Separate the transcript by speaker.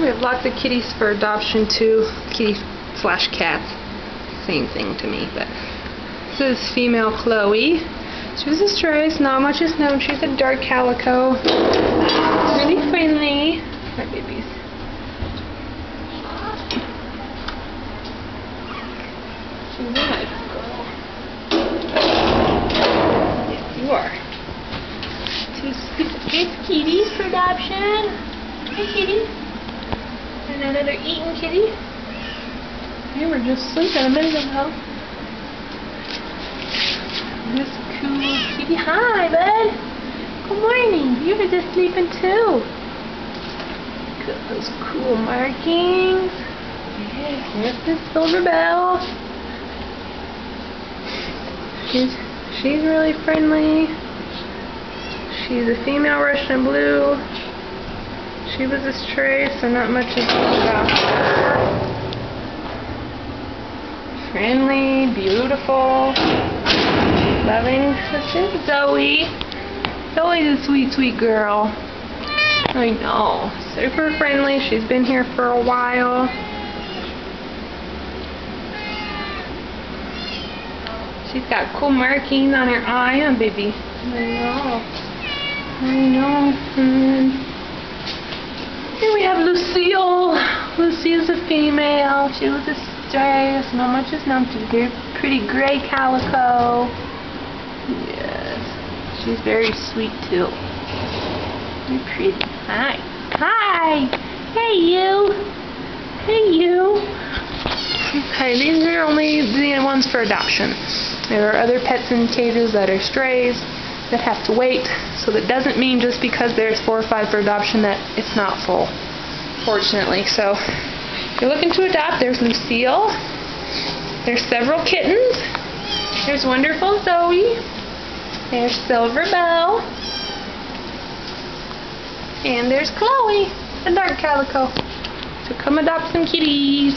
Speaker 1: We have lots of kitties for adoption too. Kitties slash cats. Same thing to me. But this is female Chloe. She was a stray, so not much is known. She's a dark calico. Really friendly. My babies. She's a nice girl. Yes, you are. Two kitties for adoption. Hi, kitty. And another eating kitty. You were just sleeping a minute ago. This cool kitty. Hi, bud. Good morning. You were just sleeping too. Look at those cool markings. Yeah, here's the silver bell. She's really friendly. She's a female Russian blue. She was a stray, so not much is known about her. Friendly, beautiful, loving. This is Zoe. Zoe's a sweet, sweet girl. I know. Super friendly. She's been here for a while. She's got cool markings on her eye, huh, baby? I know. And here we have Lucille. Lucille's a female. She was a stray, so not much is known to her. Pretty gray calico. Yes. She's very sweet too. Very pretty. Hi. Hi. Hey you. Hey you. Okay, these are only the ones for adoption. There are other pets in cages that are strays that have to wait, so that doesn't mean just because there's 4 or 5 for adoption that it's not full, fortunately. So if you're looking to adopt, there's Lucille, there's several kittens, there's wonderful Zoe, there's Silver Bell, and there's Chloe, the dark calico. So come adopt some kitties.